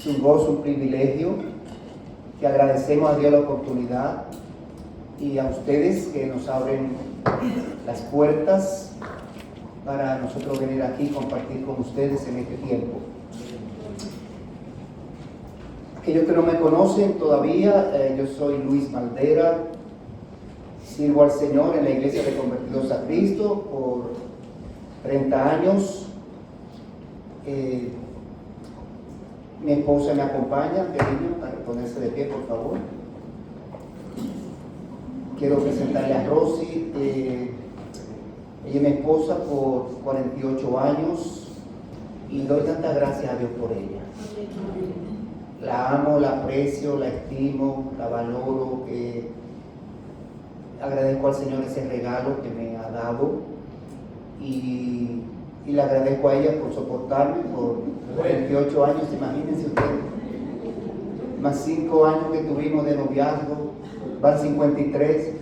Es un gozo, un privilegio, que agradecemos a Dios la oportunidad y a ustedes que nos abren las puertas para nosotros venir aquí y compartir con ustedes en este tiempo. Aquellos que no me conocen todavía, yo soy Luis Maldera, sirvo al Señor en la Iglesia de Convertidos a Cristo por 30 años. Mi esposa me acompaña, cariño, para ponerse de pie, por favor. Quiero presentarle a Rosy. Ella es mi esposa por 48 años y doy tantas gracias a Dios por ella. La amo, la aprecio, la estimo, la valoro. Agradezco al Señor ese regalo que me ha dado y le agradezco a ella por soportarme por 48 años, imagínense ustedes. Más 5 años que tuvimos de noviazgo, van 53.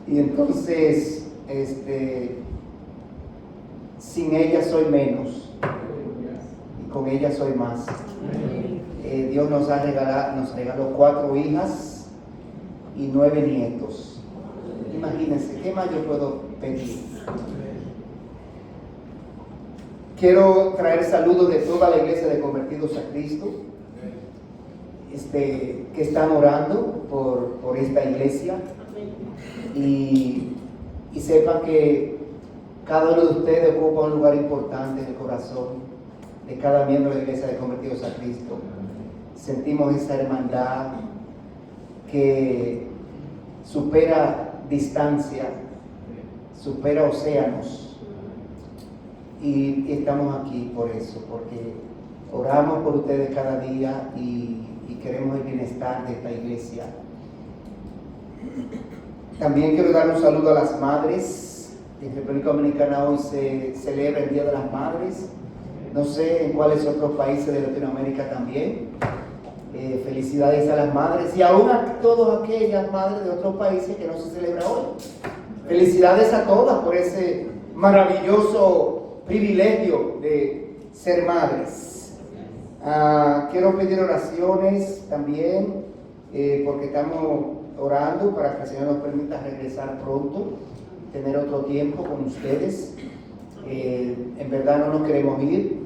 Y entonces, sin ella soy menos y con ella soy más. Dios nos regaló 4 hijas y 9 nietos. Imagínense, ¿qué más yo puedo pedir? Quiero traer saludos de toda la iglesia de Convertidos a Cristo, que están orando por esta iglesia y sepan que cada uno de ustedes ocupa un lugar importante en el corazón de cada miembro de la iglesia de Convertidos a Cristo. Sentimos esa hermandad que supera distancia, supera océanos. Y estamos aquí por eso, porque oramos por ustedes cada día y queremos el bienestar de esta iglesia. También quiero dar un saludo a las madres. En República Dominicana hoy se celebra el Día de las Madres. No sé en cuáles otros países de Latinoamérica también. Felicidades a las madres y aún a todas aquellas madres de otros países que no se celebra hoy. Felicidades a todas por ese maravilloso privilegio de ser madres. Quiero pedir oraciones también, porque estamos orando para que el Señor nos permita regresar pronto, tener otro tiempo con ustedes. En verdad no nos queremos ir.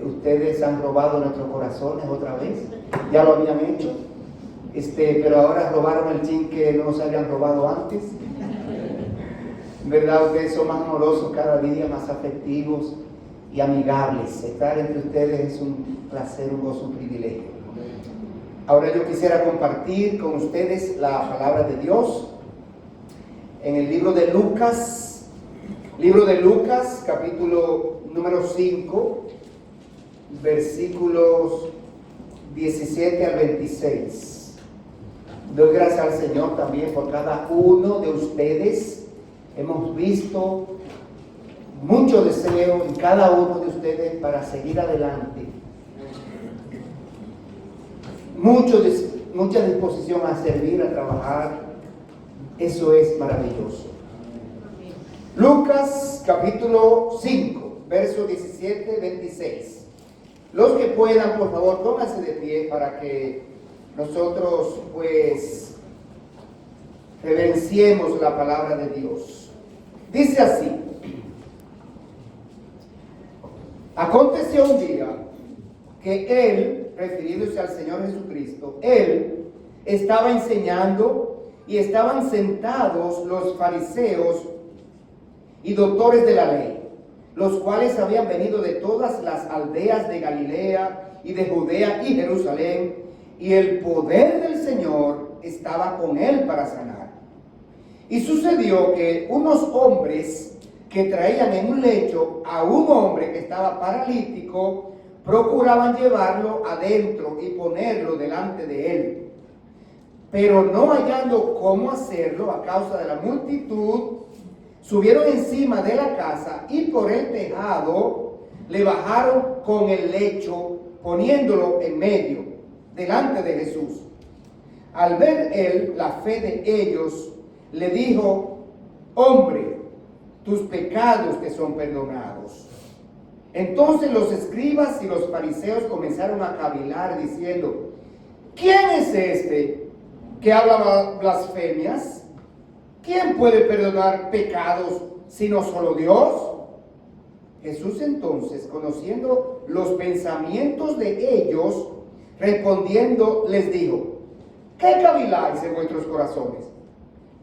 Ustedes han robado nuestros corazones otra vez, ya lo habían hecho, pero ahora robaron el chin que no se habían robado antes. ¿Verdad? Ustedes son más amorosos cada día, más afectivos y amigables. Estar entre ustedes es un placer, un gozo, un privilegio. Ahora yo quisiera compartir con ustedes la palabra de Dios en el libro de Lucas, capítulo número 5, versículos 17 al 26. Doy gracias al Señor también por cada uno de ustedes. Hemos visto mucho deseo en cada uno de ustedes para seguir adelante. Mucha disposición a servir, a trabajar. Eso es maravilloso. Lucas capítulo 5, versos 17, 26. Los que puedan, por favor, pónganse de pie para que nosotros, reverenciemos la palabra de Dios. Dice así: aconteció un día que él, refiriéndose al Señor Jesucristo, él estaba enseñando y estaban sentados los fariseos y doctores de la ley, los cuales habían venido de todas las aldeas de Galilea y de Judea y Jerusalén, y el poder del Señor estaba con él para sanar. Y sucedió que unos hombres que traían en un lecho a un hombre que estaba paralítico, procuraban llevarlo adentro y ponerlo delante de él. Pero no hallando cómo hacerlo a causa de la multitud, subieron encima de la casa y por el tejado le bajaron con el lecho, poniéndolo en medio, delante de Jesús. Al ver él la fe de ellos, le dijo: hombre, tus pecados te son perdonados. Entonces los escribas y los fariseos comenzaron a cavilar diciendo: ¿quién es este que habla blasfemias? ¿Quién puede perdonar pecados sino solo Dios? Jesús entonces, conociendo los pensamientos de ellos, respondiendo les dijo: ¿qué caviláis en vuestros corazones?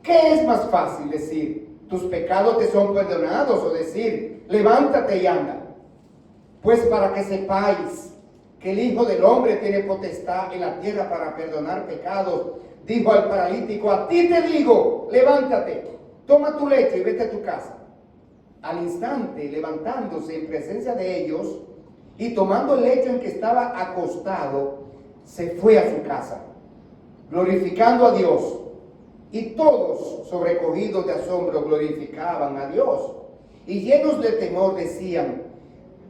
¿Qué es más fácil decir: tus pecados te son perdonados, o decir: levántate y anda? Pues para que sepáis que el Hijo del Hombre tiene potestad en la tierra para perdonar pecados, dijo al paralítico: a ti te digo, levántate, toma tu lecho y vete a tu casa. Al instante, levantándose en presencia de ellos y tomando el lecho en que estaba acostado, se fue a su casa, glorificando a Dios. Y todos, sobrecogidos de asombro, glorificaban a Dios. Y llenos de temor decían: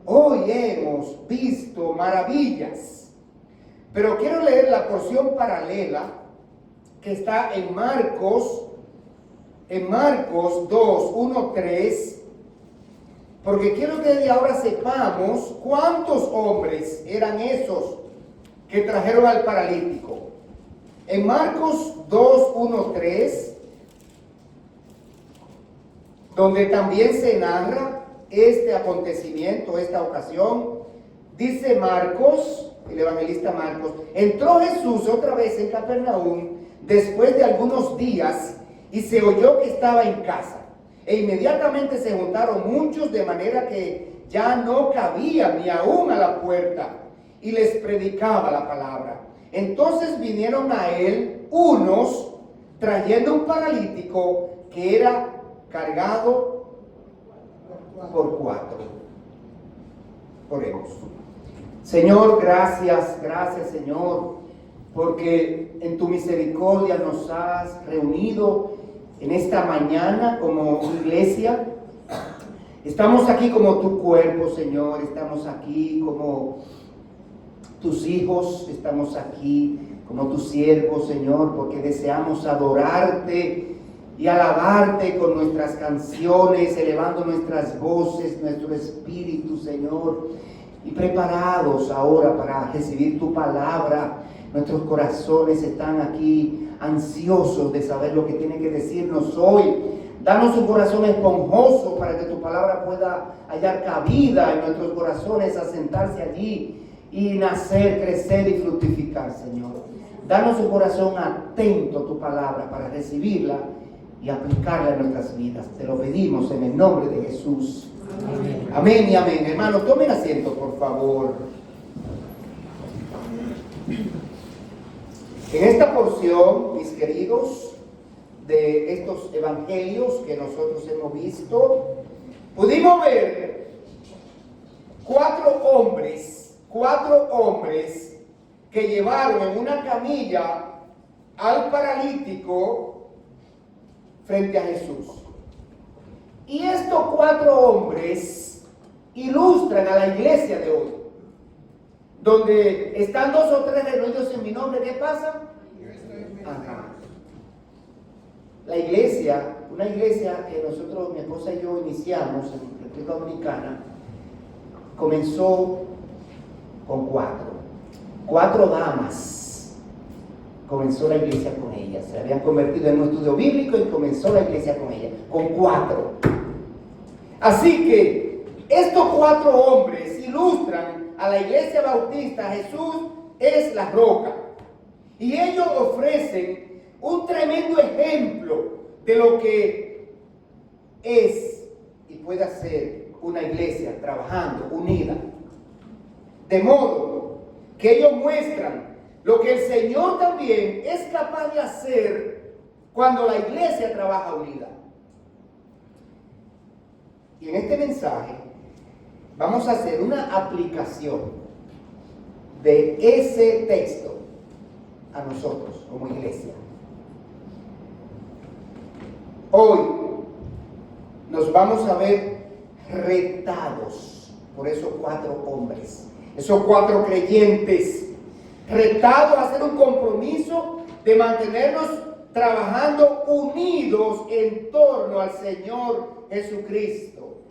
hoy hemos visto maravillas. Pero quiero leer la porción paralela que está en Marcos 2, 1, 3, porque quiero que desde ahora sepamos cuántos hombres eran esos que trajeron al paralítico. En Marcos 2, 1, 3, donde también se narra este acontecimiento, esta ocasión, dice Marcos, el evangelista Marcos: entró Jesús otra vez en Capernaum después de algunos días y se oyó que estaba en casa. E inmediatamente se juntaron muchos, de manera que ya no cabía ni aún a la puerta, y les predicaba la palabra. Entonces vinieron a él unos trayendo un paralítico que era cargado por 4. Oremos. Señor, gracias Señor, porque en tu misericordia nos has reunido en esta mañana como iglesia. Estamos aquí como tu cuerpo, Señor. Estamos aquí como tus hijos. Estamos aquí como tus siervos, Señor, porque deseamos adorarte y alabarte con nuestras canciones, elevando nuestras voces, nuestro espíritu, Señor, y preparados ahora para recibir tu palabra. Nuestros corazones están aquí ansiosos de saber lo que tiene que decirnos hoy. Danos un corazón esponjoso para que tu palabra pueda hallar cabida en nuestros corazones, asentarse allí y nacer, crecer y fructificar, Señor. Danos un corazón atento a tu palabra para recibirla y aplicarla en nuestras vidas. Te lo pedimos en el nombre de Jesús. Amén. Amén y amén. Hermanos, tomen asiento, por favor. En esta porción, mis queridos, de estos evangelios que nosotros hemos visto, pudimos ver 4 hombres que llevaron en una camilla al paralítico frente a Jesús. Y estos 4 hombres ilustran a la iglesia de hoy, donde están 2 o 3 reunidos en mi nombre. ¿Qué pasa? Ajá. La iglesia, una iglesia que nosotros, mi esposa y yo, iniciamos en República Dominicana, comenzó con 4 damas. Comenzó la iglesia con ellas. Se habían convertido en un estudio bíblico y comenzó la iglesia con ellas, con 4. Así que estos 4 hombres ilustran a la iglesia bautista. Jesús es la roca. Y ellos ofrecen un tremendo ejemplo de lo que es y puede ser una iglesia trabajando, unida. De modo que ellos muestran lo que el Señor también es capaz de hacer cuando la iglesia trabaja unida. Y en este mensaje vamos a hacer una aplicación de ese texto a nosotros como iglesia. Hoy nos vamos a ver retados por esos 4 hombres, esos 4 creyentes, retados a hacer un compromiso de mantenernos trabajando unidos en torno al Señor Jesucristo.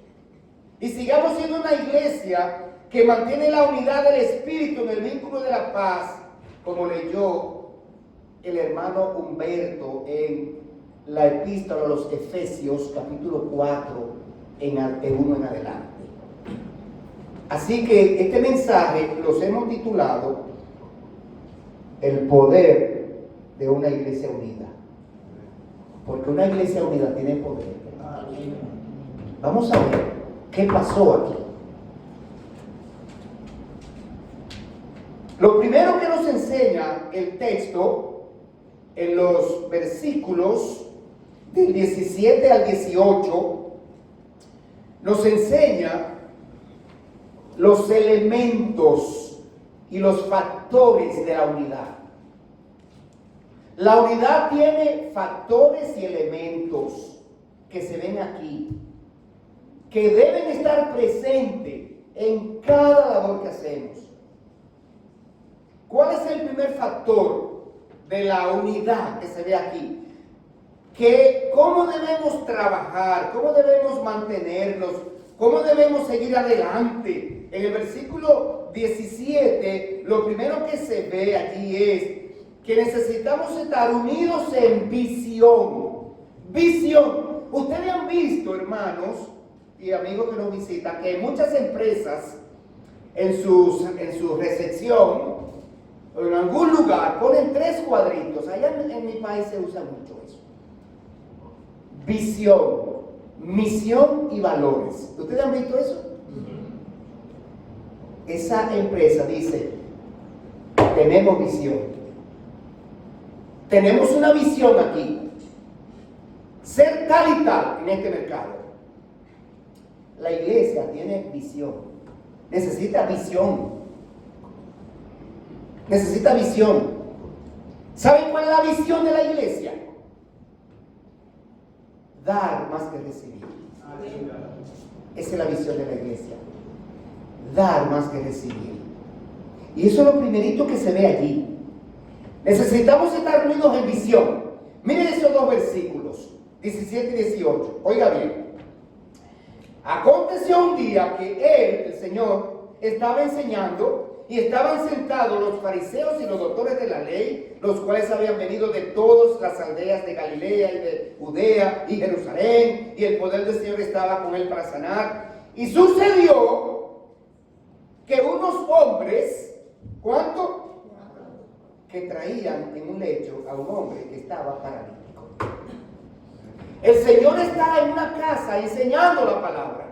y sigamos siendo una iglesia que mantiene la unidad del Espíritu en el vínculo de la paz, como leyó el hermano Humberto en la epístola a los Efesios, capítulo 4, en 1 en adelante. Así que este mensaje los hemos titulado El poder de una iglesia unida. Porque una iglesia unida tiene poder. Vamos a ver qué pasó aquí. Lo primero que nos enseña el texto en los versículos del 17 al 18 nos enseña los elementos y los factores de la unidad. La unidad tiene factores y elementos que se ven aquí, que deben estar presentes en cada labor que hacemos. ¿Cuál es el primer factor de la unidad que se ve aquí? Que cómo debemos trabajar, cómo debemos mantenernos, cómo debemos seguir adelante. En el versículo 17, lo primero que se ve allí es que necesitamos estar unidos en visión. Visión. Ustedes han visto, hermanos y amigos que nos visitan, que muchas empresas en su recepción o en algún lugar ponen 3 cuadritos. Allá en mi país se usa mucho eso. Visión, misión y valores. ¿Ustedes han visto eso? Esa empresa dice, tenemos visión. Tenemos una visión aquí. Ser tal y tal en este mercado. La iglesia tiene visión. Necesita visión. Necesita visión. ¿Saben cuál es la visión de la iglesia? Dar más que recibir. Esa es la visión de la iglesia. Dar más que recibir. Y eso es lo primerito que se ve allí. Necesitamos estar unidos en visión. Miren esos 2 versículos, 17 y 18. Oiga bien. Aconteció un día que él, el Señor, estaba enseñando y estaban sentados los fariseos y los doctores de la ley, los cuales habían venido de todas las aldeas de Galilea y de Judea y Jerusalén, y el poder del Señor estaba con él para sanar. Y sucedió que unos hombres, ¿cuánto? Que traían en un lecho a un hombre que estaba paralítico. El Señor está en una casa enseñando la palabra,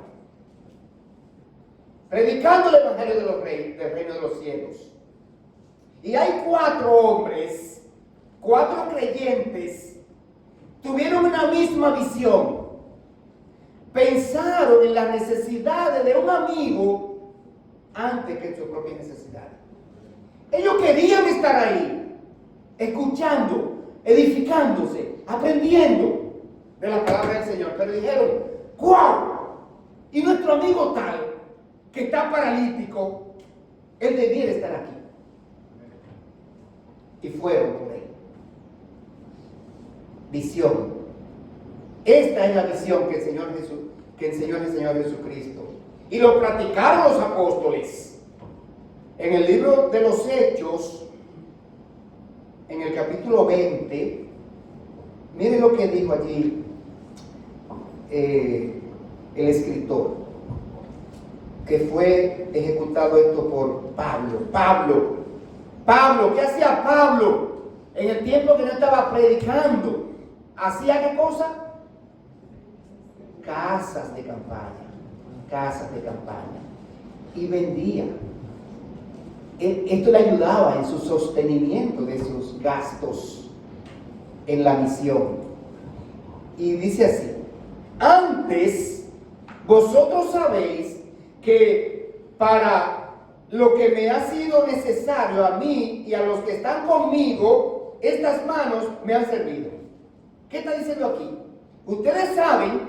predicando el evangelio de los reyes, del reino de los cielos. Y hay 4 hombres, 4 creyentes, tuvieron una misma visión. Pensaron en las necesidades de un amigo antes que en sus propias necesidades. Ellos querían estar ahí, escuchando, edificándose, aprendiendo de la palabra del Señor. Pero dijeron, ¡guau! Y nuestro amigo tal, que está paralítico, él debiera estar aquí. Y fueron por él. Visión. Esta es la visión que enseñó el Señor Jesucristo. Y lo practicaron los apóstoles. En el libro de los Hechos, en el capítulo 20, miren lo que dijo allí el escritor, que fue ejecutado esto por Pablo. Pablo, ¿qué hacía Pablo en el tiempo que no estaba predicando? ¿Hacía qué cosa? Casas de campaña. Y vendía. Esto le ayudaba en su sostenimiento de sus gastos en la misión. Y dice así: antes vosotros sabéis que para lo que me ha sido necesario a mí y a los que están conmigo, estas manos me han servido. ¿Qué está diciendo aquí? Ustedes saben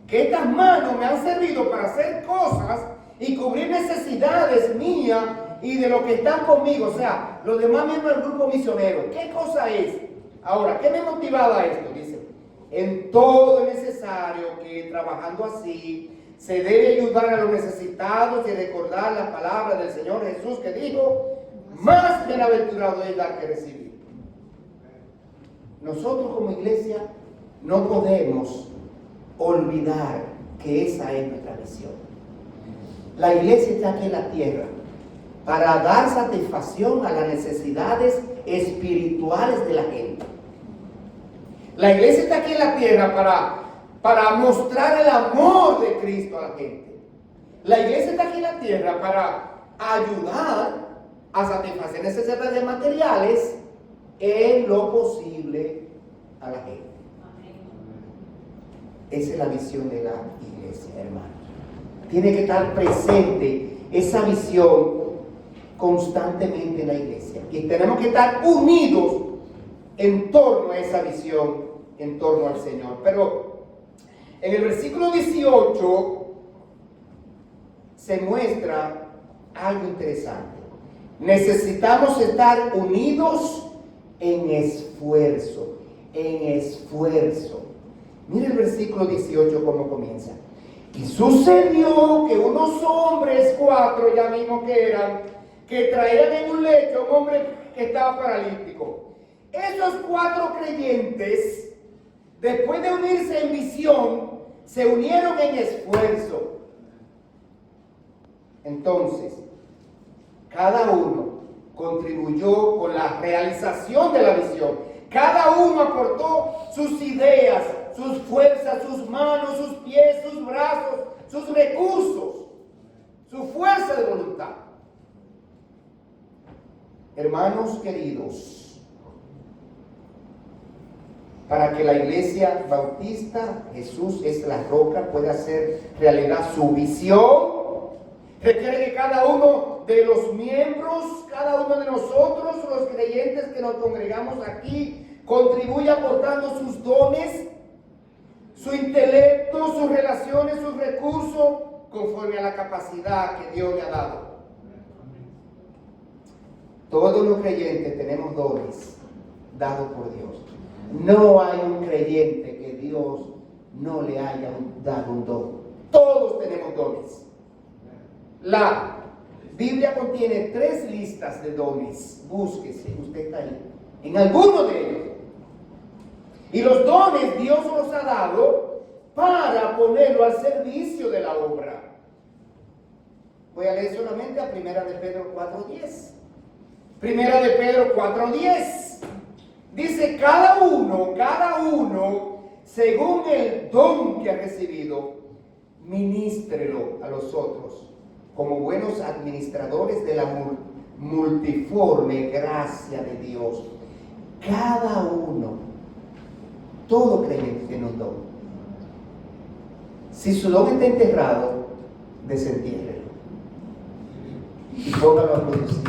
que estas manos me han servido para hacer cosas y cubrir necesidades mías y de los que están conmigo, o sea, los demás miembros del grupo misionero. ¿Qué cosa es? Ahora, ¿qué me motivaba a esto? Dice, en todo es necesario que trabajando así Se debe ayudar a los necesitados y recordar la palabra del Señor Jesús que dijo, más bienaventurado es dar que recibir. Nosotros como iglesia no podemos olvidar que esa es nuestra misión. La iglesia está aquí en la tierra para dar satisfacción a las necesidades espirituales de la gente. La iglesia está aquí en la tierra para mostrar el amor de Cristo a la gente. La iglesia está aquí en la tierra para ayudar a satisfacer necesidades materiales en lo posible a la gente. Esa es la visión de la iglesia, hermanos. Tiene que estar presente esa visión constantemente en la iglesia. Y tenemos que estar unidos en torno a esa visión, en torno al Señor. Pero en el versículo 18 se muestra algo interesante. Necesitamos estar unidos en esfuerzo, en esfuerzo. Mire el versículo 18 cómo comienza. Y sucedió que unos hombres, 4 ya mismo que eran, que traían en un lecho a un hombre que estaba paralítico. Esos 4 creyentes, después de unirse en visión, se unieron en esfuerzo. Entonces, cada uno contribuyó con la realización de la visión. Cada uno aportó sus ideas, sus fuerzas, sus manos, sus pies, sus brazos, sus recursos, su fuerza de voluntad. Hermanos queridos, para que la iglesia bautista, Jesús es la roca, pueda hacer realidad su visión, requiere que cada uno de los miembros, cada uno de nosotros, los creyentes que nos congregamos aquí, contribuya aportando sus dones, su intelecto, sus relaciones, sus recursos, conforme a la capacidad que Dios le ha dado. Todos los creyentes tenemos dones dados por Dios. No hay un creyente que Dios no le haya dado un don. Todos tenemos dones. La Biblia contiene 3 listas de dones. Búsquese, usted está ahí, en alguno de ellos. Y los dones Dios los ha dado para ponerlo al servicio de la obra. Voy a leer solamente a 1 de Pedro 4:10. 1 de Pedro 4:10. Dice, cada uno, según el don que ha recibido, ministrelo a los otros, como buenos administradores de la multiforme gracia de Dios. Cada uno, todo creyente tiene un don. Si su don está enterrado, desentiérrelo y póngalo a producir.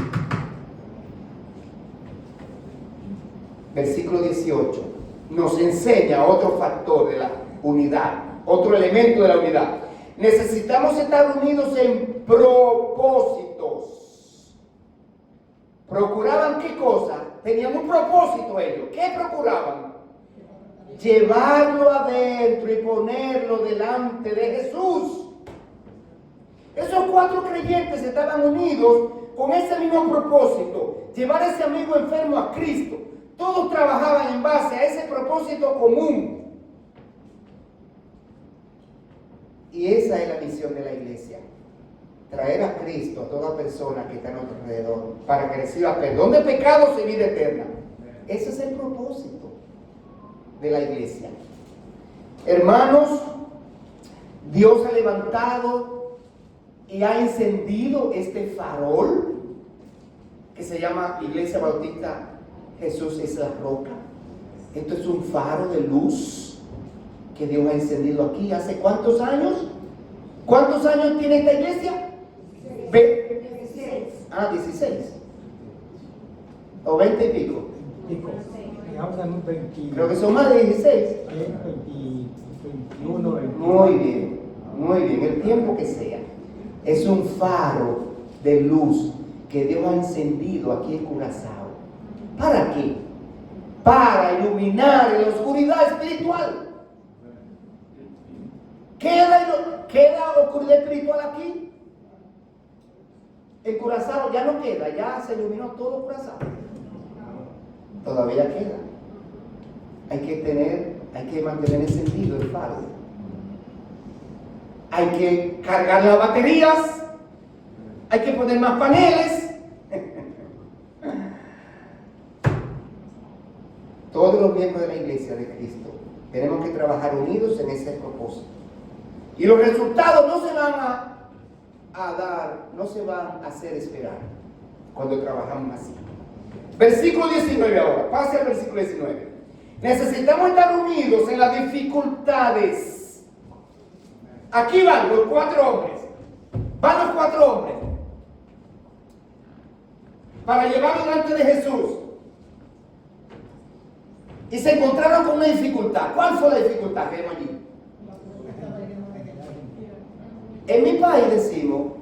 Versículo 18 nos enseña otro factor de la unidad, otro elemento de la unidad. Necesitamos estar unidos en propósitos. ¿Procuraban qué cosa? Tenían un propósito ellos. ¿Qué procuraban? Llevarlo adentro y ponerlo delante de Jesús. Esos 4 creyentes estaban unidos con ese mismo propósito, llevar a ese amigo enfermo a Cristo. Todos trabajaban en base a ese propósito común. Y esa es la misión de la iglesia. Traer a Cristo a toda persona que está a nuestro alrededor para que reciba perdón de pecados y vida eterna. Ese es el propósito de la iglesia. Hermanos, Dios ha levantado y ha encendido este farol que se llama Iglesia Bautista Jesús es la roca. Esto es un faro de luz que Dios ha encendido aquí. ¿Hace cuántos años? ¿Cuántos años tiene esta iglesia? 16. 16. ¿O 20 y pico? Creo que son más de 16. 21. Muy bien, muy bien. El tiempo que sea. Es un faro de luz que Dios ha encendido aquí en Curazao. ¿Para qué? Para iluminar en la oscuridad espiritual. ¿Qué es ¿queda oscuridad espiritual aquí? En Curazao ya no queda, ya se iluminó todo Curazao. Todavía queda. Hay que mantener encendido el faro. Hay que cargar las baterías. Hay que poner más paneles. Todos los miembros de la iglesia de Cristo tenemos que trabajar unidos en ese propósito. Y los resultados no se van a dar, no se van a hacer esperar cuando trabajamos así. Versículo 19 ahora, pase al versículo 19. Necesitamos estar unidos en las dificultades. Aquí van los 4 hombres. Van los 4 hombres para llevarlo delante de Jesús. Y se encontraron con una dificultad. ¿Cuál fue la dificultad que vemos allí? En mi país decimos,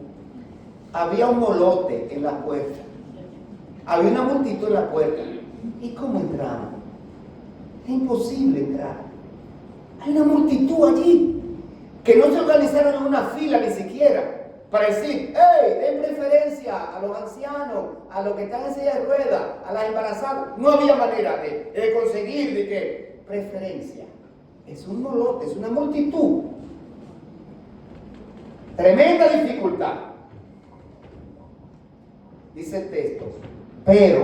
había un molote en la puerta. Había una multitud en la puerta. ¿Y cómo entramos? Es imposible entrar. Hay una multitud allí que no se organizaron en una fila ni siquiera para decir, hey, den preferencia a los ancianos, a los que están en silla de ruedas, a las embarazadas. No había manera de conseguir de que preferencia. Es un molote, es una multitud. Tremenda dificultad. Dice el texto, pero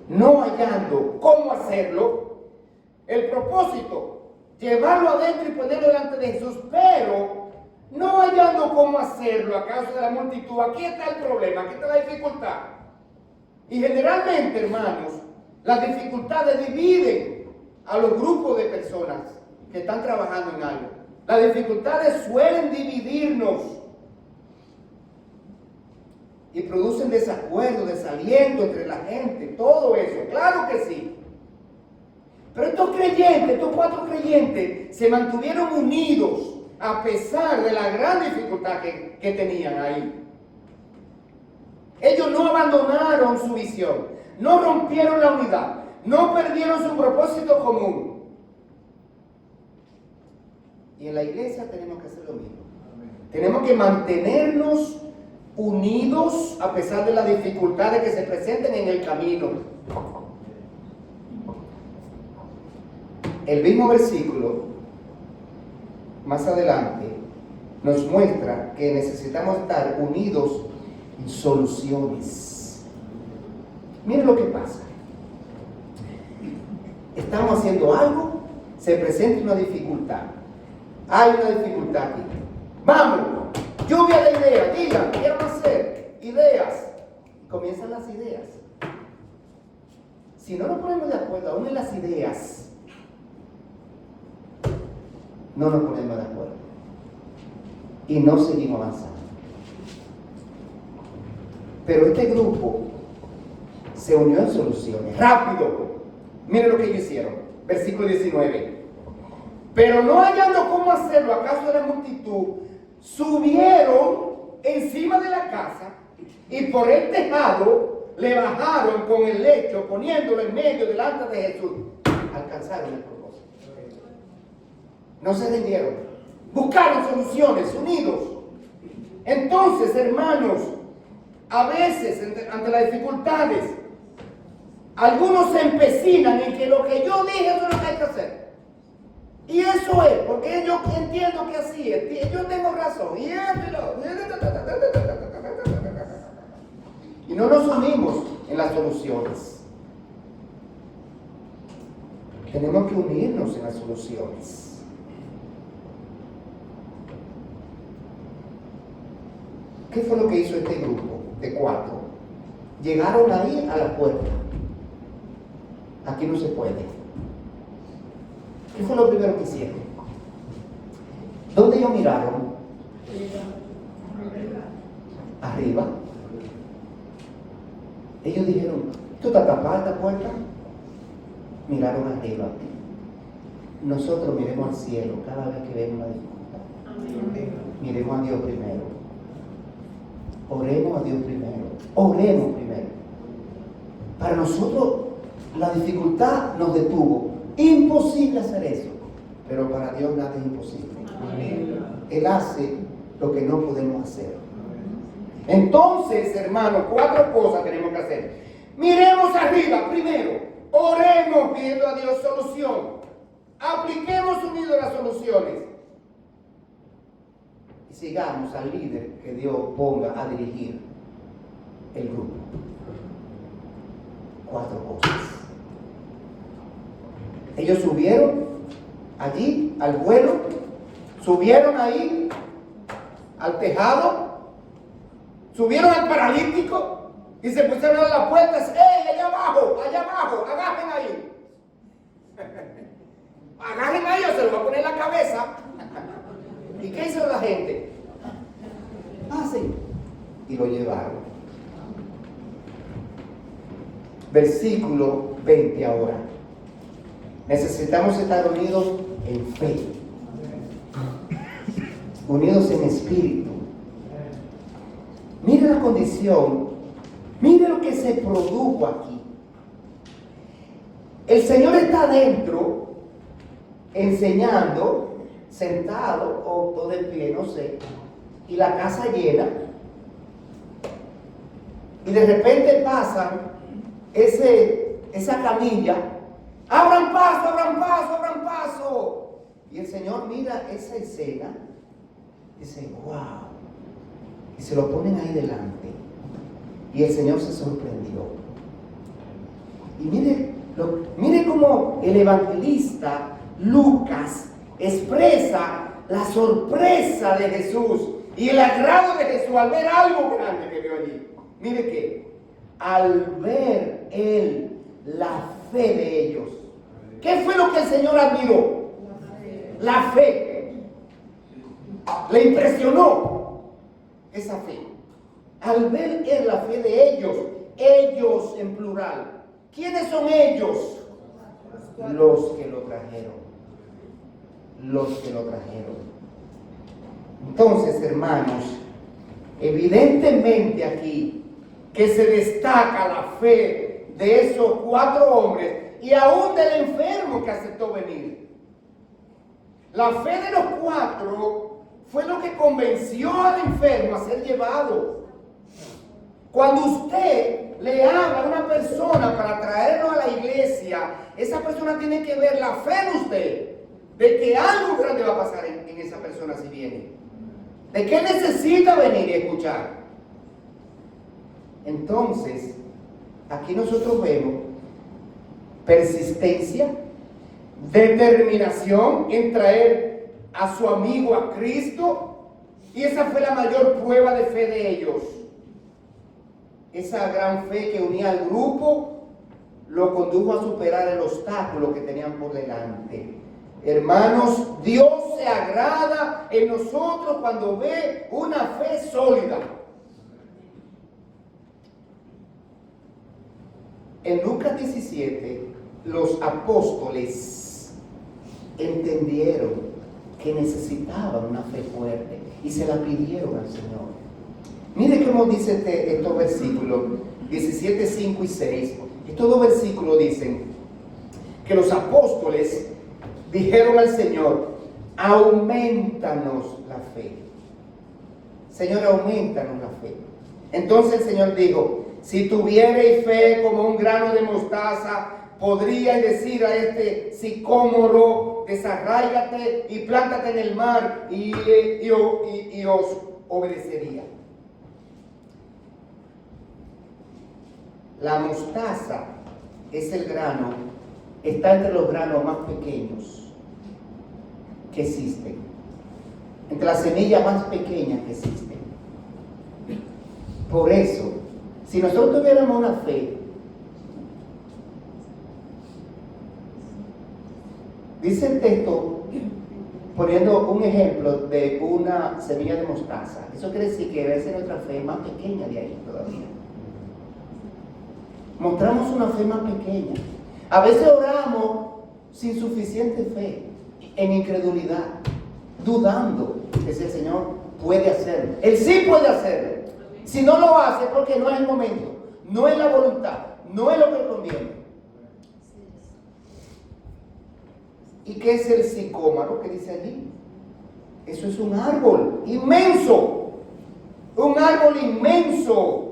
no hallando cómo hacerlo, el propósito, llevarlo adentro y ponerlo delante de Jesús, pero no hallando cómo hacerlo a causa de la multitud. Aquí está el problema, aquí está la dificultad. Y generalmente, hermanos, las dificultades dividen a los grupos de personas que están trabajando en algo. Las dificultades suelen dividirnos y producen desacuerdo, desaliento entre la gente, todo eso, claro que sí. Pero estos creyentes, estos 4 creyentes, se mantuvieron unidos a pesar de la gran dificultad que tenían ahí. Ellos no abandonaron su visión, no rompieron la unidad, no perdieron su propósito común. Y en la iglesia tenemos que hacer lo mismo. Tenemos que mantenernos unidos a pesar de las dificultades que se presenten en el camino. El mismo versículo, más adelante, nos muestra que necesitamos estar unidos en soluciones. Miren lo que pasa. Estamos haciendo algo, se presenta una dificultad. Hay una dificultad aquí. Vamos, lluvia de ideas, digan, ¿qué van a hacer? Ideas. Comienzan las ideas. Si no nos ponemos de acuerdo aún en las ideas, no nos ponemos de acuerdo y no seguimos avanzando. Pero este grupo se unió en soluciones. ¡Rápido! Miren lo que ellos hicieron. Versículo 19. Pero no hallando cómo hacerlo a causa de la multitud, subieron encima de la casa y por el tejado le bajaron con el lecho, poniéndolo en medio delante de Jesús. Alcanzaron el propósito. No se rindieron. Buscaron soluciones, unidos. Entonces, hermanos, a veces ante las dificultades, algunos se empecinan en que lo que yo dije eso es lo que hay que hacer. Y eso es, porque yo entiendo que así es, yo tengo razón. Y no nos unimos en las soluciones. Tenemos que unirnos en las soluciones. ¿Qué fue lo que hizo este grupo de 4? Llegaron ahí a la puerta. Aquí no se puede. ¿Qué fue lo primero que hicieron? ¿Dónde ellos miraron? Arriba. Ellos dijeron, ¿tú estás tapada esta puerta? Miraron arriba. Nosotros miremos al cielo cada vez que vemos una dificultad. Miremos a Dios primero. Oremos a Dios primero. Oremos primero. Para nosotros la dificultad nos detuvo. Imposible hacer eso. Pero para Dios nada es imposible. Él hace lo que no podemos hacer. Entonces, hermanos, 4 cosas tenemos que hacer. Miremos arriba. Primero, oremos pidiendo a Dios solución. Apliquemos unidos las soluciones. Y sigamos al líder que Dios ponga a dirigir el grupo. 4 cosas. Ellos subieron allí al vuelo, subieron ahí al tejado, subieron al paralítico y se pusieron a las puertas. ¡Ey, allá abajo, agarren ahí! Agarren ahí o se lo va a poner en la cabeza. ¿Y qué hizo la gente? Pasen. Y lo llevaron. Versículo 20 ahora. Necesitamos estar unidos en fe, unidos en espíritu. Mire la condición, mire lo que se produjo aquí. El Señor está adentro, enseñando, sentado o de pie, no sé, y la casa llena. Y de repente pasan esa camilla. ¡Abran paso, abran paso, abran paso! Y el Señor mira esa escena y dice, ¡wow! Y se lo ponen ahí delante. Y el Señor se sorprendió. Y mire cómo el evangelista Lucas expresa la sorpresa de Jesús y el agrado de Jesús al ver algo grande que vio allí. Mire que al ver él la fe de ellos. ¿Qué fue lo que el Señor admiró? La fe. Le impresionó esa fe. Al ver él la fe de ellos en plural. ¿Quiénes son ellos? Los que lo trajeron. Los que lo trajeron. Entonces, hermanos, evidentemente aquí que se destaca la fe de esos 4 hombres y aún del enfermo que aceptó venir. La fe de los 4 fue lo que convenció al enfermo a ser llevado. Cuando usted le habla a una persona para traerlo a la iglesia, esa persona tiene que ver la fe en usted, de que algo grande va a pasar en esa persona si viene, de que necesita venir y escuchar. Entonces, aquí nosotros vemos persistencia, determinación en traer a su amigo a Cristo, y esa fue la mayor prueba de fe de ellos. Esa gran fe que unía al grupo lo condujo a superar el obstáculo que tenían por delante. Hermanos, Dios se agrada en nosotros cuando ve una fe sólida. En Lucas 17, los apóstoles entendieron que necesitaban una fe fuerte y se la pidieron al Señor. Mire cómo dice estos versículos 17, 5 y 6. Estos 2 versículos dicen que los apóstoles dijeron al Señor: aumentanos la fe. Señor, aumentanos la fe. Entonces el Señor dijo: si tuvierais fe como un grano de mostaza, podríais decir a este sicómoro: desarráigate y plántate en el mar, y os obedecería. La mostaza es el grano, está entre los granos más pequeños que existen, entre las semillas más pequeñas que existen. Por eso, si nosotros tuviéramos una fe, dice el texto, poniendo un ejemplo de una semilla de mostaza, eso quiere decir que debe ser nuestra fe más pequeña de ahí todavía. Mostramos una fe más pequeña. A veces oramos sin suficiente fe, en incredulidad, dudando que si el Señor puede hacerlo. Él sí puede hacerlo. Si no lo hace, es porque no es el momento, no es la voluntad, no es lo que conviene. ¿Y qué es el sicómoro que dice allí? Eso es un árbol inmenso. Un árbol inmenso.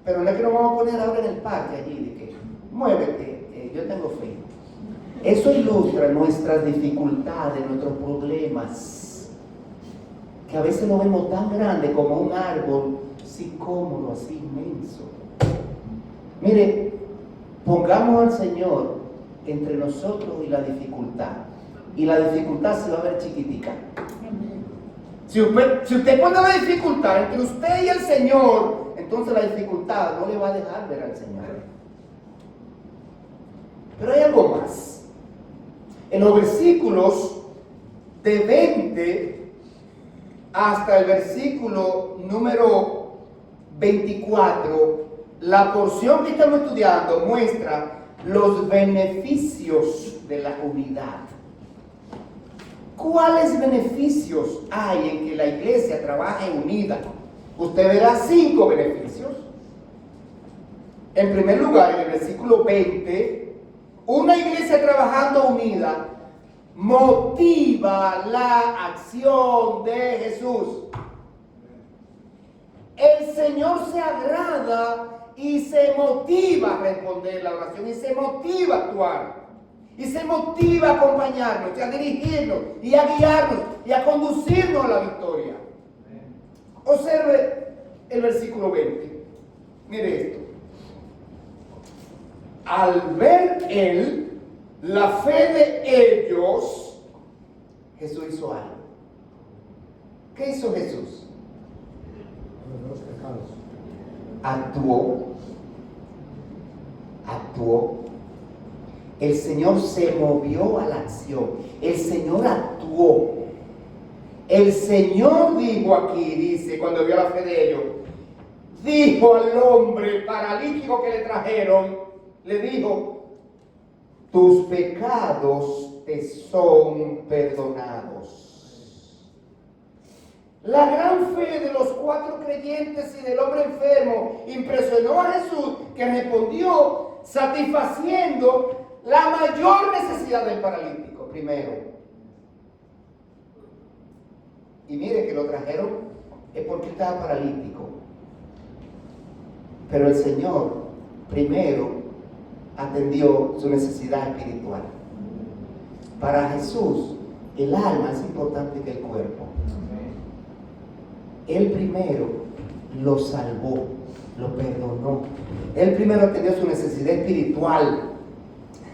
Pero no es que nos vamos a poner ahora en el parque allí, de que muévete, yo tengo fe. Eso ilustra nuestras dificultades, nuestros problemas, que a veces lo vemos tan grande como un árbol, así cómodo, así inmenso. Mire, pongamos al Señor entre nosotros y la dificultad, y la dificultad se va a ver chiquitica. Si usted pone la dificultad entre usted y el Señor, entonces la dificultad no le va a dejar ver al Señor. Pero hay algo más. En los versículos de 20 hasta el versículo número 24, la porción que estamos estudiando muestra los beneficios de la unidad. ¿Cuáles beneficios hay en que la iglesia trabaje unida? Usted verá 5 beneficios. En primer lugar, en el versículo 20, una iglesia trabajando unida motiva la acción de Jesús. El Señor se agrada y se motiva a responder la oración, y se motiva a actuar, y se motiva a acompañarnos, y a dirigirnos, y a guiarnos, y a conducirnos a la victoria. Observe el versículo 20. Mire esto. Al ver él la fe de ellos, Jesús hizo algo. ¿Qué hizo Jesús? Actuó. El Señor se movió a la acción. El Señor actuó. El Señor dijo aquí, dice, cuando vio la fe de ellos, dijo al hombre paralítico que le trajeron, le dijo, tus pecados te son perdonados. La gran fe de los 4 creyentes y del hombre enfermo impresionó a Jesús, que respondió satisfaciendo la mayor necesidad del paralítico primero. Y mire que lo trajeron es porque estaba paralítico. Pero el Señor primero atendió su necesidad espiritual. Para Jesús, el alma es importante que el cuerpo. Él primero lo salvó, lo perdonó. Él primero atendió su necesidad espiritual.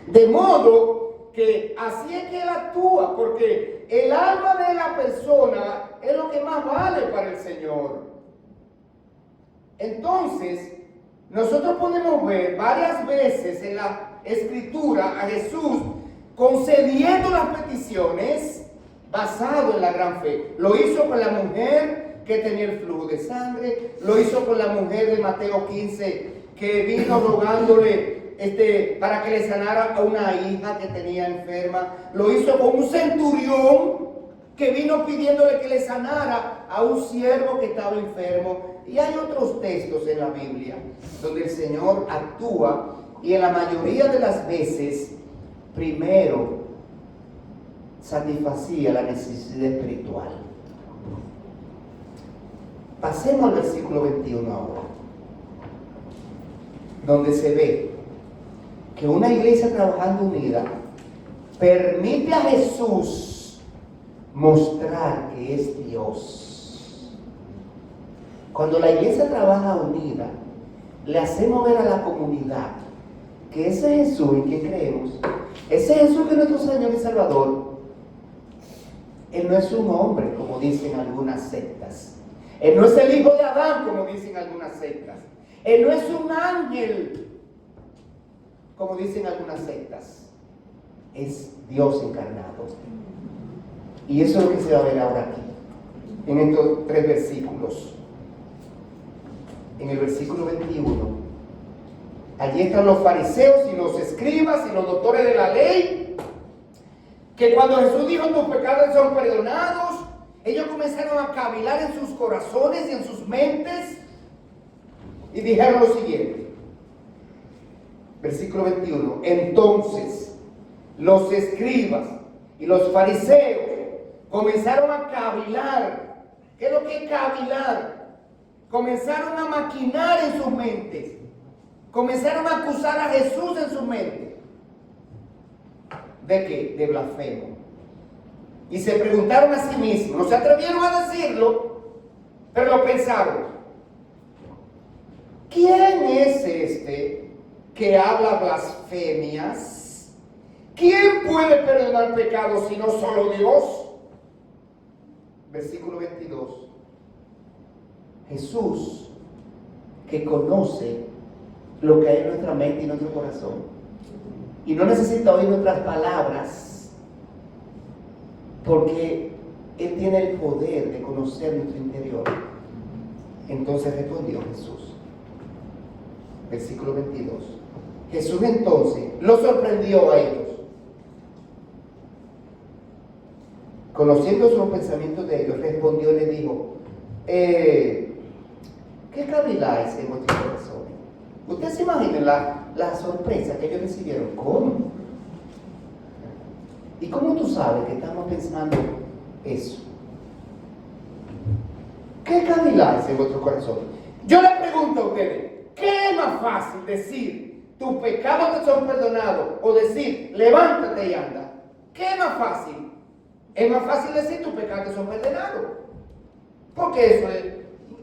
De modo que así es que Él actúa, porque el alma de la persona es lo que más vale para el Señor. Entonces, nosotros podemos ver varias veces en la Escritura a Jesús concediendo las peticiones basado en la gran fe. Lo hizo con la mujer que tenía el flujo de sangre, lo hizo con la mujer de Mateo 15 que vino rogándole para que le sanara a una hija que tenía enferma, lo hizo con un centurión que vino pidiéndole que le sanara a un siervo que estaba enfermo. Y hay otros textos en la Biblia donde el Señor actúa, y en la mayoría de las veces primero satisfacía la necesidad espiritual. Pasemos al versículo 21 ahora, donde se ve que una iglesia trabajando unida permite a Jesús mostrar que es Dios. Cuando la iglesia trabaja unida, le hacemos ver a la comunidad que ese Jesús en quien creemos, ese Jesús que es nuestro Señor y Salvador, Él no es un hombre, como dicen algunas sectas. Él no es el hijo de Adán, como dicen algunas sectas. Él no es un ángel, como dicen algunas sectas. Es Dios encarnado. Y eso es lo que se va a ver ahora aquí, en estos 3 versículos. En el versículo 21, allí están los fariseos y los escribas y los doctores de la ley, que cuando Jesús dijo tus pecados son perdonados, ellos comenzaron a cavilar en sus corazones y en sus mentes y dijeron lo siguiente. Versículo 21. Entonces los escribas y los fariseos comenzaron a cavilar. ¿Qué es lo que es cavilar? Comenzaron a maquinar en sus mentes. Comenzaron a acusar a Jesús en sus mentes. ¿De qué? De blasfemo. Y se preguntaron a sí mismos, no se atrevieron a decirlo, pero lo pensaron. ¿Quién es este que habla blasfemias? ¿Quién puede perdonar pecados si no solo Dios? Versículo 22. Jesús, que conoce lo que hay en nuestra mente y nuestro corazón, y no necesita oír nuestras palabras, porque Él tiene el poder de conocer nuestro interior. Entonces respondió Jesús. Versículo 22. Jesús entonces los sorprendió a ellos, conociendo los pensamientos de ellos, respondió y les dijo: ¿qué caviláis en vuestros corazones? Ustedes se imaginan la sorpresa que ellos recibieron. ¿Cómo? ¿Y cómo tú sabes que estamos pensando eso? ¿Qué caviláis en vuestro corazón? Yo les pregunto a ustedes, ¿qué es más fácil decir tus pecados te son perdonados o decir levántate y anda? ¿Qué es más fácil? Es más fácil decir tus pecados te son perdonados. Porque eso es,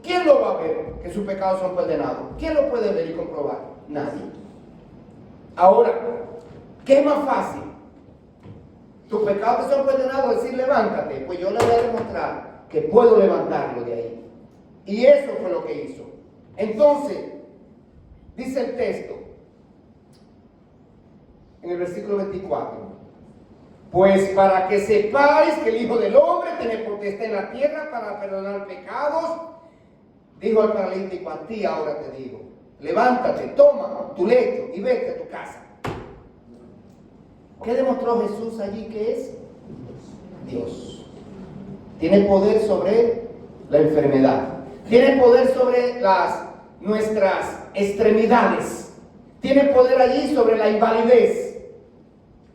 ¿quién lo va a ver que sus pecados son perdonados? ¿Quién lo puede ver y comprobar? Nadie. Ahora, ¿qué es más fácil? Tus pecados te son perdonados, decir levántate. Pues yo le voy a demostrar que puedo levantarlo de ahí. Y eso fue lo que hizo. Entonces, dice el texto, en el versículo 24, pues para que sepáis que el Hijo del Hombre tiene potestad en la tierra para perdonar pecados, dijo al paralítico: a ti ahora te digo, levántate, toma tu lecho y vete a tu casa. ¿Qué demostró Jesús allí que es? Dios. Tiene poder sobre la enfermedad. Tiene poder sobre nuestras extremidades. Tiene poder allí sobre la invalidez.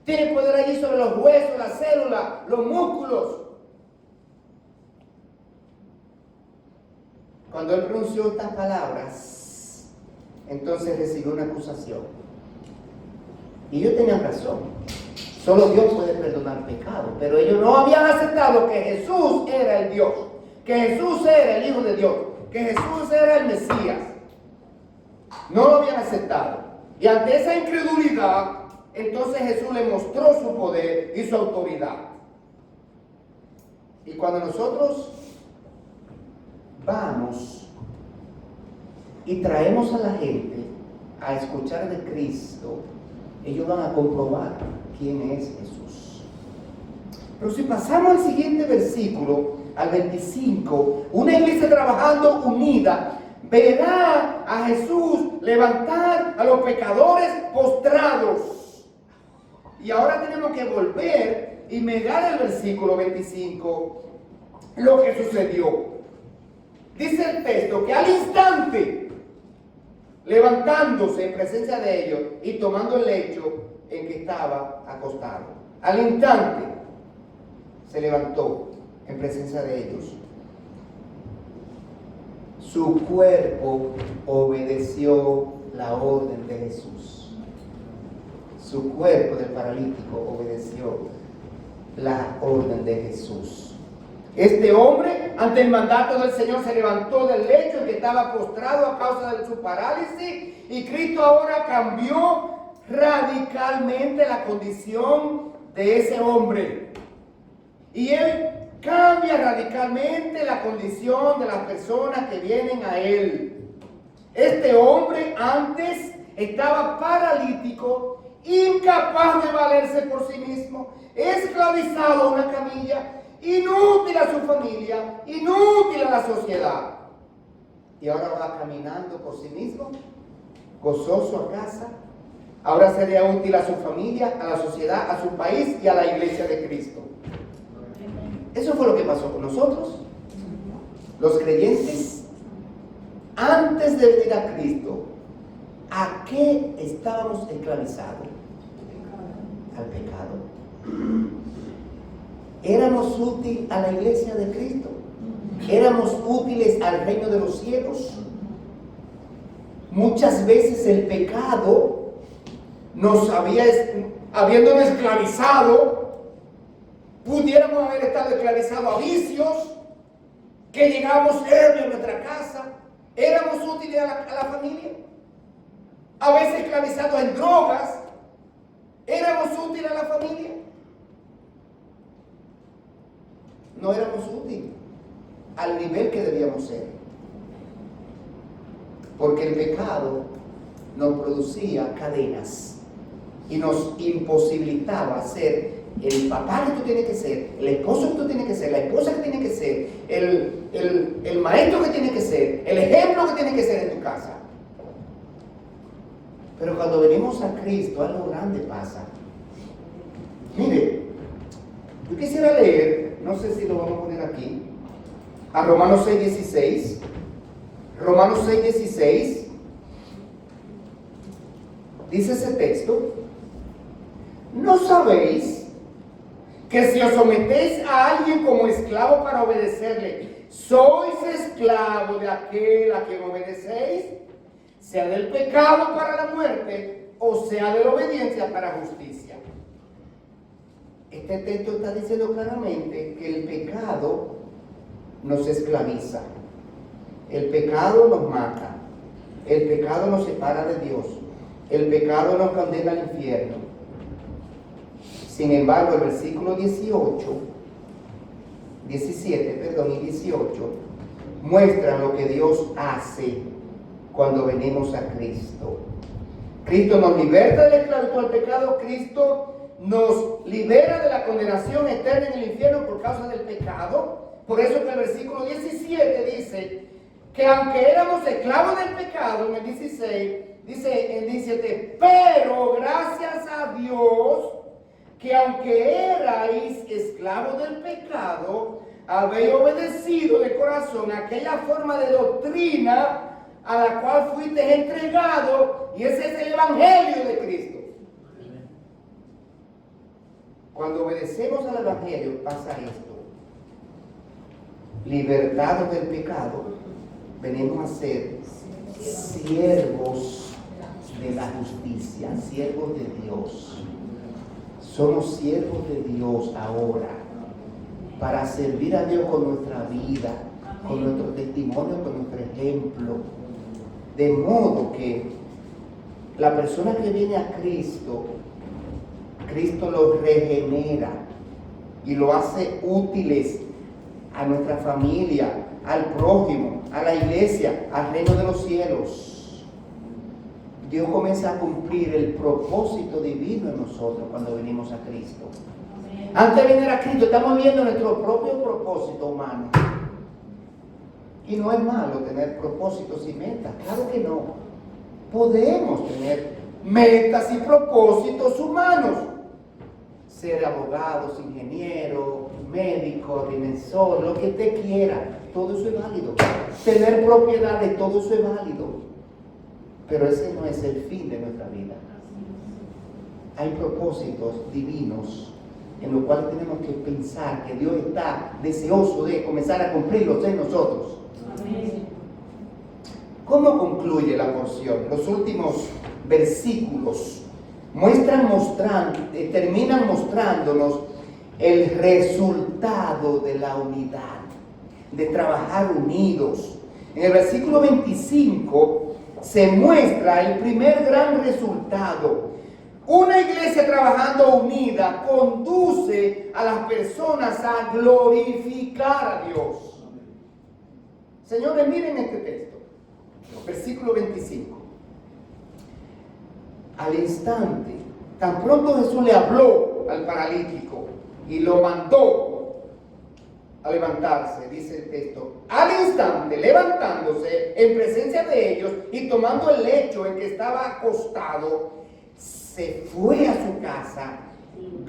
Tiene poder allí sobre los huesos, las células, los músculos. Cuando él pronunció estas palabras, entonces recibió una acusación. Y ellos tenían razón. Solo Dios puede perdonar pecados. Pero ellos no habían aceptado que Jesús era el Dios, que Jesús era el Hijo de Dios, que Jesús era el Mesías. No lo habían aceptado. Y ante esa incredulidad, entonces Jesús le mostró su poder y su autoridad. Y cuando nosotros vamos y traemos a la gente a escuchar de Cristo, ellos van a comprobar quién es Jesús. Pero si pasamos al siguiente versículo, al 25, una iglesia trabajando unida verá a Jesús levantar a los pecadores postrados. Y ahora tenemos que volver y mirar el versículo 25, lo que sucedió. Dice el texto que al instante, levantándose en presencia de ellos y tomando el lecho en que estaba acostado, al instante se levantó en presencia de ellos. Su cuerpo obedeció la orden de Jesús. Su cuerpo del paralítico obedeció la orden de Jesús. Este hombre, ante el mandato del Señor, se levantó del lecho en que estaba postrado a causa de su parálisis, y Cristo ahora cambió radicalmente la condición de ese hombre. Y Él cambia radicalmente la condición de las personas que vienen a Él. Este hombre antes estaba paralítico, incapaz de valerse por sí mismo, esclavizado a una camilla, inútil a su familia, inútil a la sociedad. Y ahora va caminando por sí mismo, gozoso a casa. Ahora sería útil a su familia, a la sociedad, a su país y a la iglesia de Cristo. Eso fue lo que pasó con nosotros, los creyentes. Antes de venir a Cristo, ¿a qué estábamos esclavizados? Al pecado. Éramos útiles a la iglesia de Cristo. Éramos útiles al reino de los cielos. Muchas veces el pecado nos habiéndonos esclavizado, pudiéramos haber estado esclavizados a vicios, que llegábamos ebrios a nuestra casa. Éramos útiles a la familia. A veces esclavizados en drogas. Éramos útiles a la familia. No éramos útiles al nivel que debíamos ser. Porque el pecado nos producía cadenas y nos imposibilitaba ser el papá que tú tienes que ser, el esposo que tú tienes que ser, la esposa que tienes que ser, el maestro que tienes que ser, el ejemplo que tienes que ser en tu casa. Pero cuando venimos a Cristo, algo grande pasa. Mire, yo quisiera leer, no sé si lo vamos a poner aquí, a Romanos 6:16. Romanos 6:16. Dice ese texto: ¿no sabéis que si os sometéis a alguien como esclavo para obedecerle, sois esclavos de aquel a quien obedecéis, sea del pecado para la muerte, o sea de la obediencia para justicia? Este texto está diciendo claramente que el pecado nos esclaviza, el pecado nos mata, el pecado nos separa de Dios, el pecado nos condena al infierno. Sin embargo, el versículo 17 y 18 muestran lo que Dios hace cuando venimos a Cristo. Cristo nos liberta de la esclavitud al pecado. Cristo nos libera de la condenación eterna en el infierno por causa del pecado. Por eso que el versículo 17 dice que aunque éramos esclavos del pecado, en el 16, dice en 17, pero gracias a Dios que aunque erais esclavos del pecado, habéis obedecido de corazón aquella forma de doctrina a la cual fuiste entregado, y ese es el Evangelio de Cristo. Cuando obedecemos al Evangelio pasa esto: libertados del pecado, venimos a ser siervos de la justicia, siervos de Dios. Somos siervos de Dios ahora para servir a Dios con nuestra vida, con nuestro testimonio, con nuestro ejemplo. De modo que la persona que viene a Cristo, Cristo lo regenera y lo hace útiles a nuestra familia, al prójimo, a la iglesia, al reino de los cielos. Dios comienza a cumplir el propósito divino en nosotros cuando venimos a Cristo. Antes de venir a Cristo estamos viendo nuestro propio propósito humano. Y no es malo tener propósitos y metas, claro que no. Podemos tener metas y propósitos humanos. Ser abogados, ingenieros, médicos, agrimensor, lo que usted quiera, todo eso es válido. Tener propiedades, todo eso es válido. Pero ese no es el fin de nuestra vida. Hay propósitos divinos en los cuales tenemos que pensar que Dios está deseoso de comenzar a cumplirlos en nosotros. Amén. ¿Cómo concluye la porción? Los últimos versículos terminan mostrándonos el resultado de la unidad, de trabajar unidos. En el versículo 25 se muestra el primer gran resultado. Una iglesia trabajando unida conduce a las personas a glorificar a Dios. Señores, miren este texto, versículo 25. Al instante, tan pronto Jesús le habló al paralítico y lo mandó a levantarse, dice el texto, al instante, levantándose en presencia de ellos y tomando el lecho en que estaba acostado, se fue a su casa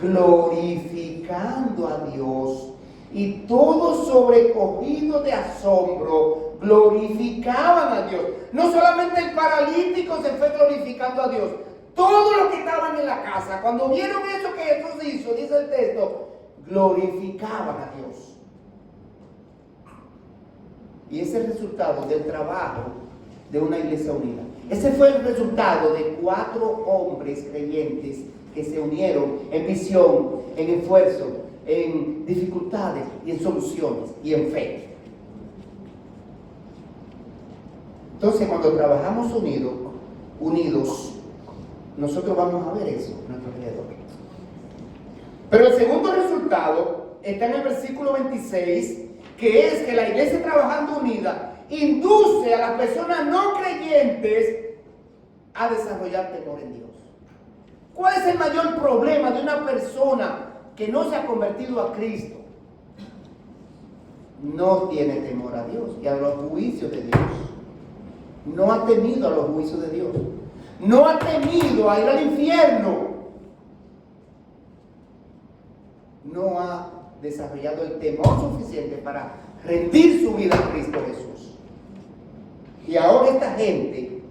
glorificando a Dios, y todos sobrecogidos de asombro glorificaban a Dios. No solamente el paralítico se fue glorificando a Dios, todos los que estaban en la casa, cuando vieron eso que Jesús hizo, dice el texto, glorificaban a Dios. Y ese es el resultado del trabajo de una iglesia unida. Ese fue el resultado de 4 hombres creyentes que se unieron en visión, en esfuerzo, en dificultades y en soluciones y en fe. Entonces, cuando trabajamos unidos, nosotros vamos a ver eso a nuestro alrededor. Pero el segundo resultado está en el versículo 26, que es que la iglesia trabajando unida induce a las personas no creyentes a desarrollar temor en Dios. ¿Cuál es el mayor problema de una persona que no se ha convertido a Cristo? No tiene temor a Dios y a los juicios de Dios. No ha temido a los juicios de Dios. No ha temido a ir al infierno. No ha desarrollado el temor suficiente para rendir su vida a Cristo Jesús. Y ahora esta gente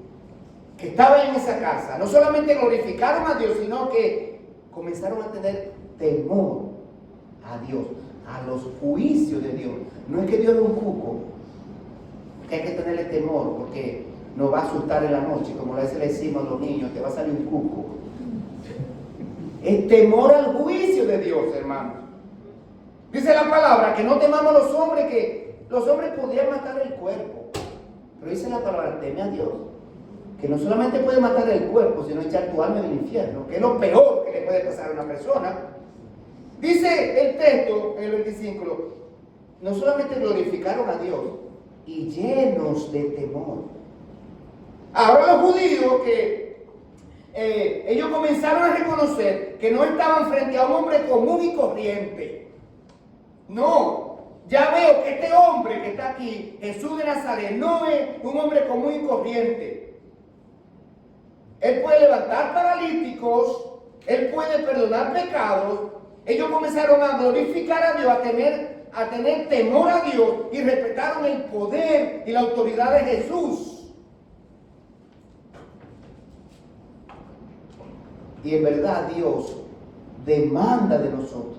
que estaba en esa casa, no solamente glorificaron a Dios, sino que comenzaron a tener temor a Dios, a los juicios de Dios. No es que Dios es un cuco, que hay que tenerle temor, porque nos va a asustar en la noche, como a veces le decimos a los niños, te va a salir un cuco. Es temor al juicio de Dios, hermanos. Dice la palabra que no temamos a los hombres, que los hombres podrían matar el cuerpo. Pero dice la palabra, teme a Dios, que no solamente puede matar el cuerpo, sino echar tu alma en el infierno, que es lo peor que le puede pasar a una persona. Dice el texto, en el 25, no solamente glorificaron a Dios, y llenos de temor. Ahora los judíos que ellos comenzaron a reconocer que no estaban frente a un hombre común y corriente. No, ya veo que este hombre que está aquí, Jesús de Nazaret, no es un hombre común y corriente. Él puede levantar paralíticos, Él puede perdonar pecados. Ellos comenzaron a glorificar a Dios, a tener temor a Dios, y respetaron el poder y la autoridad de Jesús. Y en verdad Dios demanda de nosotros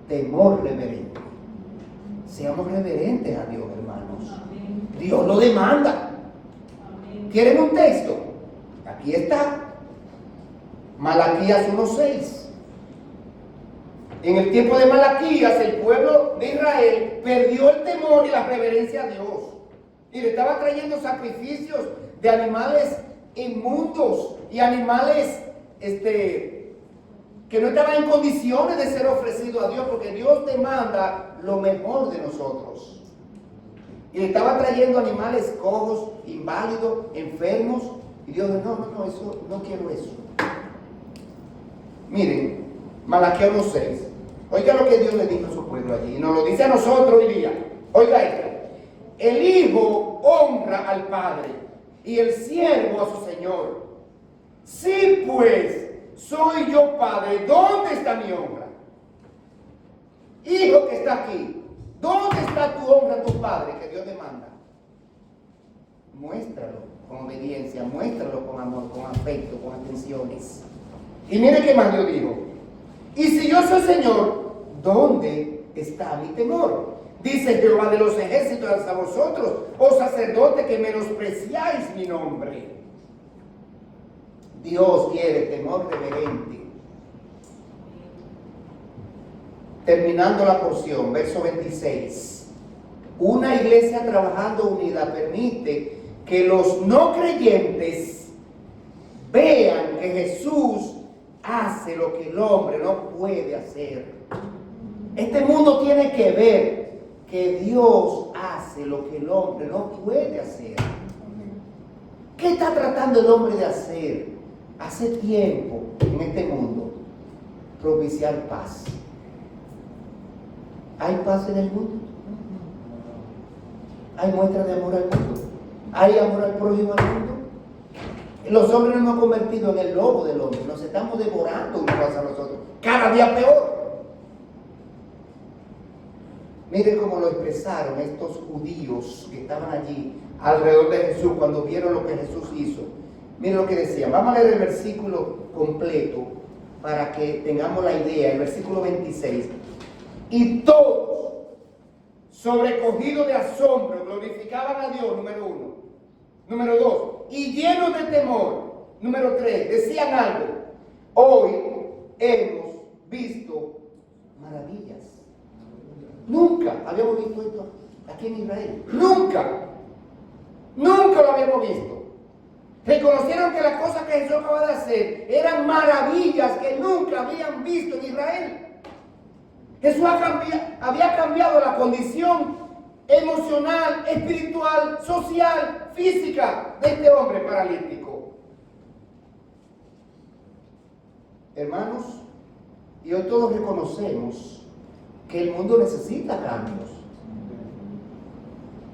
temor reverente. Seamos reverentes a Dios, hermanos. Amén. Dios lo demanda. Amén. ¿Quieren un texto? Aquí está. Malaquías 1:6. En el tiempo de Malaquías, el pueblo de Israel perdió el temor y la reverencia a Dios. Y le estaba trayendo sacrificios de animales inmundos y animales que no estaban en condiciones de ser ofrecidos a Dios, porque Dios demanda lo mejor de nosotros. Y le estaba trayendo animales cojos, inválidos, enfermos, y Dios dijo, no, eso, no quiero eso. Miren, Malaquías 1:6. Oiga lo que Dios le dijo a su pueblo allí, y nos lo dice a nosotros hoy día. Oiga esto: el hijo honra al padre y el siervo a su señor. Si pues soy yo padre, ¿dónde está mi honra? Hijo que está aquí, ¿dónde está tu honra a tu padre que Dios demanda? Muéstralo con obediencia, muéstralo con amor, con afecto, con atenciones. Y mire qué más Dios dijo: y si yo soy Señor, ¿dónde está mi temor? Dice Jehová de los ejércitos a vosotros, oh sacerdotes, que menospreciáis mi nombre. Dios quiere temor reverente. Terminando la porción, verso 26. Una iglesia trabajando unida permite que los no creyentes vean que Jesús hace lo que el hombre no puede hacer. Este mundo tiene que ver que Dios hace lo que el hombre no puede hacer. ¿Qué está tratando el hombre de hacer hace tiempo en este mundo? Propiciar paz. ¿Hay paz en el mundo? ¿Hay muestra de amor al mundo? ¿Hay amor al prójimo al mundo? Los hombres nos hemos convertido en el lobo del hombre. Nos estamos devorando unos a los otros. Cada día peor. Miren cómo lo expresaron estos judíos que estaban allí alrededor de Jesús cuando vieron lo que Jesús hizo. Miren lo que decían. Vamos a leer el versículo completo para que tengamos la idea. El versículo 26. Y todos, sobrecogidos de asombro, glorificaban a Dios, número 1. Número 2, y llenos de temor. Número 3, decían algo: hoy hemos visto maravillas. Nunca habíamos visto esto aquí en Israel. Nunca lo habíamos visto. Reconocieron que las cosas que Jesús acaba de hacer eran maravillas que nunca habían visto en Israel. Jesús había cambiado la condición emocional, espiritual, social, física de este hombre paralítico. Hermanos, y hoy todos reconocemos que el mundo necesita cambios.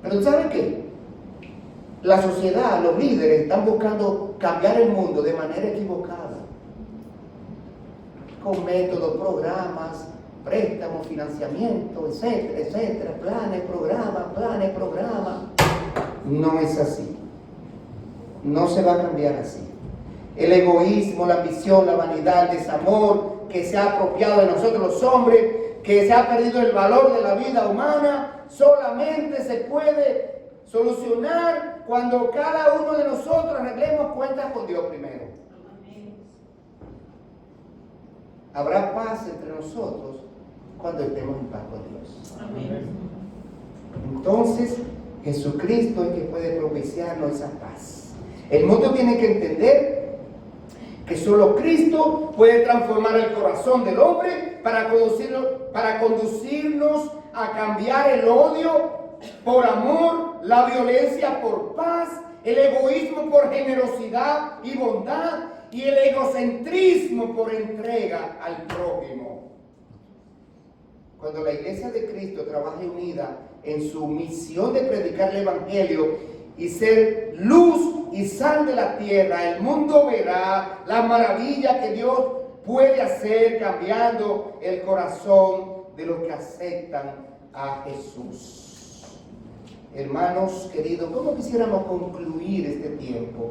Pero ¿saben qué? La sociedad, los líderes están buscando cambiar el mundo de manera equivocada. Con métodos, programas, préstamos, financiamiento, etcétera, etcétera, planes, programas. No es así. No se va a cambiar así. El egoísmo, la ambición, la vanidad, el desamor que se ha apropiado de nosotros los hombres, que se ha perdido el valor de la vida humana, solamente se puede solucionar cuando cada uno de nosotros arreglemos cuentas con Dios primero. Habrá paz entre nosotros cuando estemos en paz con Dios. Amén. Entonces, Jesucristo es el que puede propiciarnos esa paz. El mundo tiene que entender que solo Cristo puede transformar el corazón del hombre para conducirnos a cambiar el odio por amor, la violencia por paz, el egoísmo por generosidad y bondad, y el egocentrismo por entrega al prójimo. Cuando la iglesia de Cristo trabaje unida en su misión de predicar el evangelio y ser luz y sal de la tierra, el mundo verá la maravilla que Dios puede hacer cambiando el corazón de los que aceptan a Jesús. Hermanos queridos, ¿cómo quisiéramos concluir este tiempo?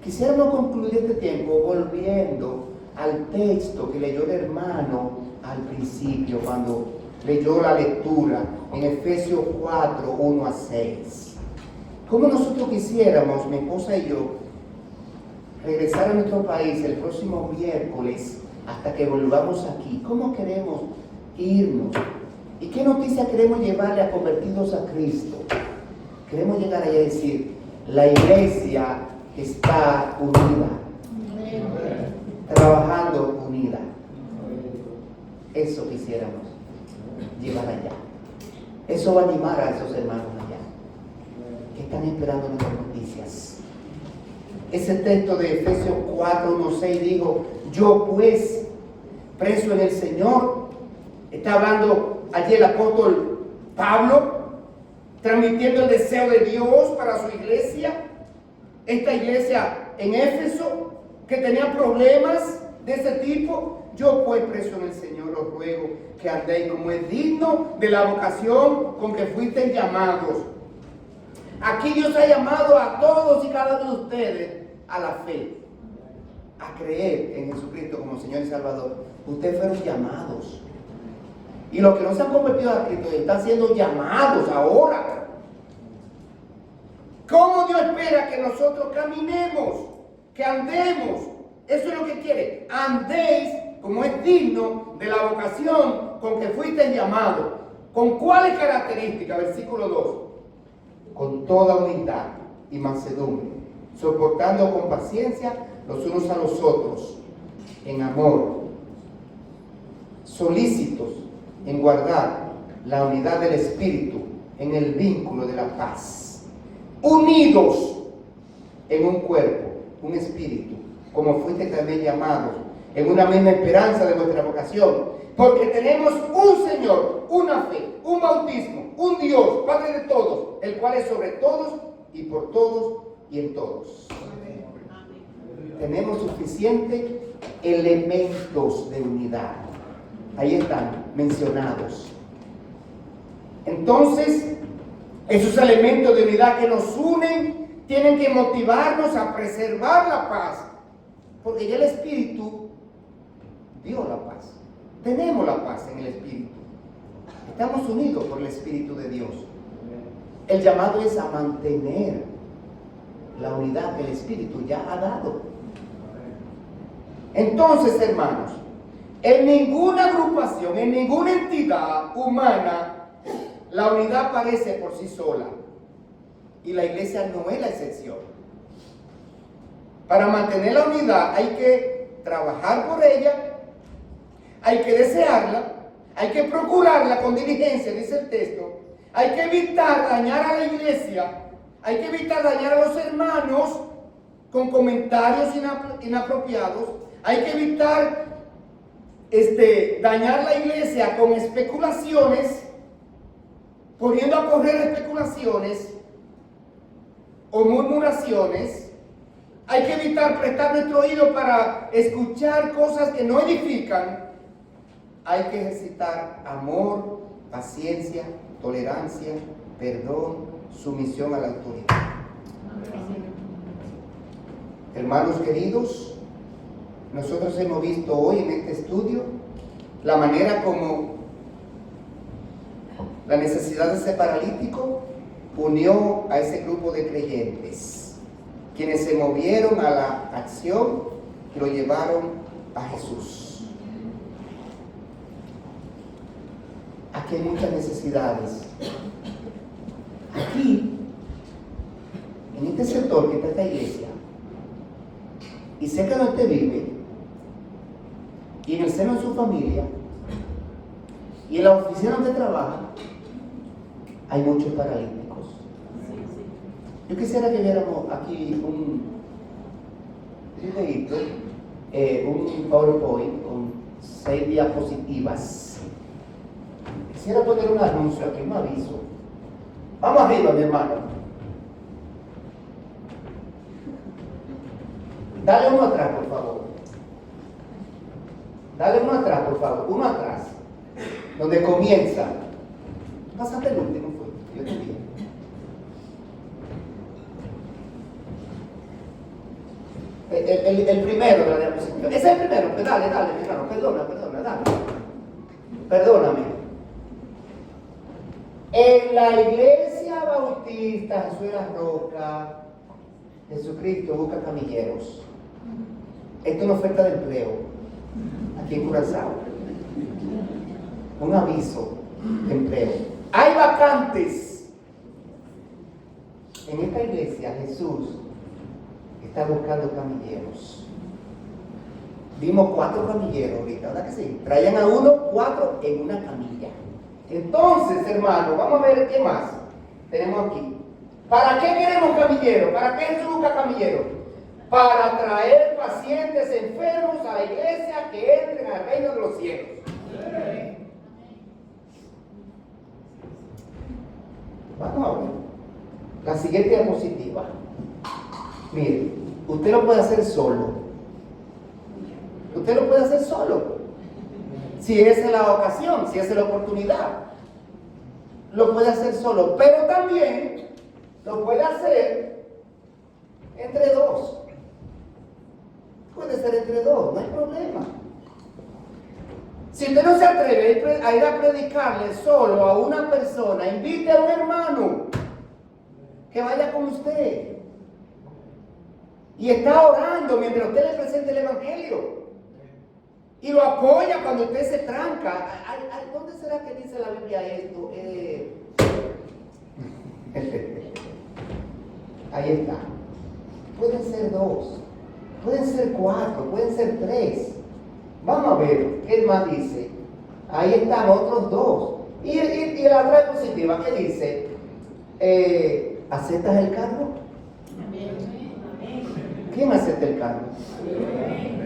Quisiéramos concluir este tiempo volviendo al texto que leyó el hermano al principio, cuando leyó la lectura en Efesios 4, 1 a 6. ¿Cómo nosotros quisiéramos, mi esposa y yo, regresar a nuestro país el próximo miércoles hasta que volvamos aquí? ¿Cómo queremos irnos? ¿Y qué noticia queremos llevarle a convertidos a Cristo? Queremos llegar allá y decir: la iglesia está unida, trabajando unida. Eso quisiéramos llevar allá. Eso va a animar a esos hermanos allá que están esperando nuestras noticias. Ese texto de Efesios 4, 1, 6 dijo: yo pues, preso en el Señor. Está hablando allí el apóstol Pablo, transmitiendo el deseo de Dios para su iglesia. Esta iglesia en Éfeso, que tenía problemas de ese tipo. Yo pues, preso en el Señor, os ruego que andéis como es digno de la vocación con que fuisteis llamados. Aquí Dios ha llamado a todos y cada uno de ustedes a la fe, a creer en Jesucristo como Señor y Salvador. Ustedes fueron llamados. Y los que no se han convertido a Cristo están siendo llamados ahora. ¿Cómo Dios espera que nosotros caminemos, que andemos? Eso es lo que quiere. Andéis como es digno de la vocación con que fuiste llamados. ¿Con cuáles características? Versículo 2. Con toda humildad y mansedumbre, soportando con paciencia los unos a los otros, en amor, solícitos en guardar la unidad del Espíritu en el vínculo de la paz, unidos en un cuerpo, un espíritu, como fuiste también llamados, en una misma esperanza de vuestra vocación, porque tenemos un Señor, una fe, un bautismo, un Dios, Padre de todos, el cual es sobre todos y por todos y en todos. Amén. Tenemos suficientes elementos de unidad. Ahí están mencionados. Entonces, esos elementos de unidad que nos unen tienen que motivarnos a preservar la paz, porque ya el Espíritu dio la paz. Tenemos la paz en el Espíritu. Estamos unidos por el Espíritu de Dios. El llamado es a mantener la unidad que el Espíritu ya ha dado. Entonces, hermanos, en ninguna agrupación, en ninguna entidad humana, la unidad aparece por sí sola. Y la iglesia no es la excepción. Para mantener la unidad hay que trabajar por ella, hay que desearla, hay que procurarla con diligencia, dice el texto. Hay que evitar dañar a la iglesia, hay que evitar dañar a los hermanos con comentarios inapropiados, hay que evitar dañar la iglesia con especulaciones, poniendo a correr especulaciones o murmuraciones. Hay que evitar prestar nuestro oído para escuchar cosas que no edifican. Hay que ejercitar amor, paciencia, tolerancia, perdón, sumisión a la autoridad. Hermanos queridos, nosotros hemos visto hoy en este estudio la manera como la necesidad de ese paralítico unió a ese grupo de creyentes, quienes se movieron a la acción y lo llevaron a Jesús. Aquí hay muchas necesidades. Aquí, en este sector que está esta iglesia, y cerca donde usted vive, y en el seno de su familia, y en la oficina donde trabaja, hay muchos paralíticos. Yo quisiera que viéramos aquí un videíto, un PowerPoint con 6 diapositivas. Quisiera poner un anuncio aquí, un aviso. Vamos arriba, mi hermano. Dale uno atrás, por favor. Dale uno atrás, por favor. Uno atrás. Donde comienza. Pásate el último, fue. Yo te digo. El primero de la diapositiva. Ese es el primero. Dale, mi hermano. Perdona, dale. Perdóname. En la iglesia bautista Jesús de la Roca, Jesucristo busca camilleros. Esto es una oferta de empleo aquí en Curazao. Un aviso de empleo. Hay vacantes. En esta iglesia Jesús está buscando camilleros. Vimos 4 camilleros ahorita, ¿verdad que sí? Traían a 4 en una camilla. Entonces, hermano, vamos a ver qué más tenemos aquí. ¿Para qué queremos camilleros? ¿Para qué Jesús busca camilleros? Para traer pacientes enfermos a la iglesia que entren al reino de los cielos. Vamos a ver la siguiente diapositiva. Mire, usted lo puede hacer solo. Usted lo puede hacer solo. Si esa es la ocasión, si esa es la oportunidad, lo puede hacer solo. Pero también lo puede hacer entre 2. Puede ser entre 2, no hay problema. Si usted no se atreve a ir a predicarle solo a una persona, invite a un hermano que vaya con usted. Y está orando mientras usted le presente el evangelio. Y lo apoya cuando usted se tranca. ¿Dónde será que dice la Biblia esto? Ahí está. Pueden ser 2, pueden ser 4, pueden ser 3. Vamos a ver qué más dice. Ahí están otros 2. Y la otra diapositiva, ¿qué dice? ¿Aceptas el cargo? ¿Quién acepta el cargo?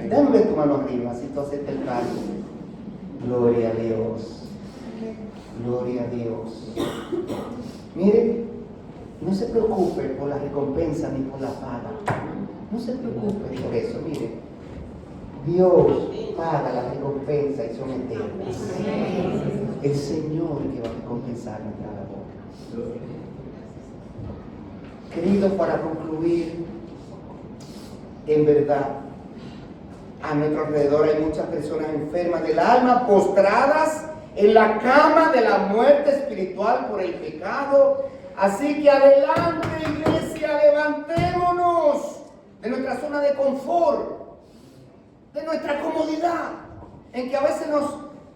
Dame tu mano arriba si tú aceptas el cargo. Gloria a Dios. Gloria a Dios. Mire, no se preocupe por la recompensa ni por la paga. No se preocupe por eso, mire. Dios paga la recompensa y son eternas. El Señor que va a recompensar nuestra labor. Queridos, para concluir, en verdad, a nuestro alrededor hay muchas personas enfermas del alma, postradas en la cama de la muerte espiritual por el pecado. Así que adelante, iglesia, levantémonos de nuestra zona de confort, de nuestra comodidad, en que a veces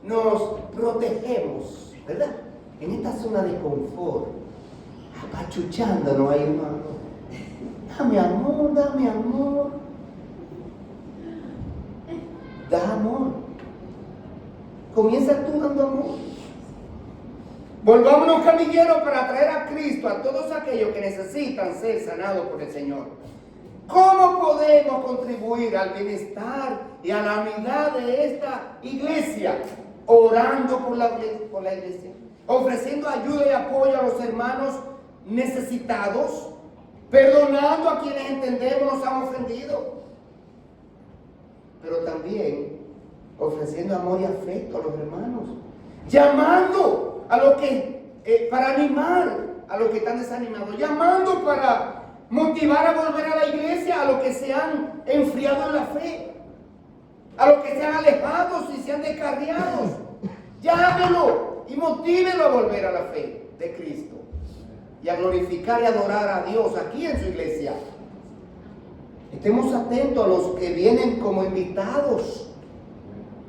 nos protegemos, ¿verdad? En esta zona de confort, apachuchándonos ahí, hermano. Dame amor, dame amor. Da amor. Comienza tú dando amor. Volvámonos camilleros para traer a Cristo a todos aquellos que necesitan ser sanados por el Señor. ¿Cómo podemos contribuir al bienestar y a la unidad de esta iglesia? Orando por la iglesia, ofreciendo ayuda y apoyo a los hermanos necesitados, perdonando a quienes entendemos nos han ofendido, pero también ofreciendo amor y afecto a los hermanos, llamando a los que, para animar a los que están desanimados, llamando para motivar a volver a la iglesia a los que se han enfriado en la fe, a los que se han alejado y se han descarriado. Llámelo y motívelo a volver a la fe de Cristo y a glorificar y adorar a Dios aquí en su iglesia. Estemos atentos a los que vienen como invitados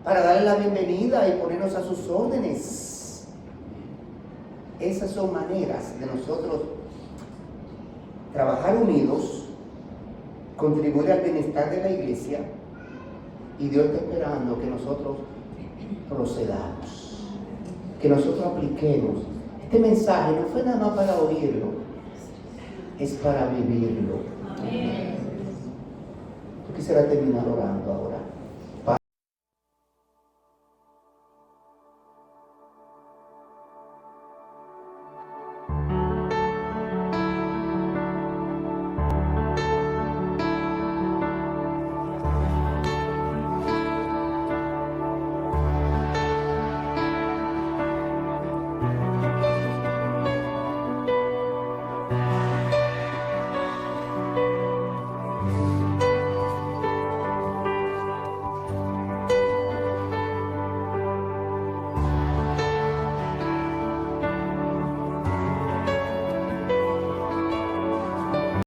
para darle la bienvenida y ponernos a sus órdenes. Esas son maneras de nosotros trabajar unidos, contribuir al bienestar de la iglesia, y Dios está esperando que nosotros procedamos, que nosotros apliquemos. Este mensaje no fue nada más para oírlo, es para vivirlo. Yo quisiera terminar orando ahora.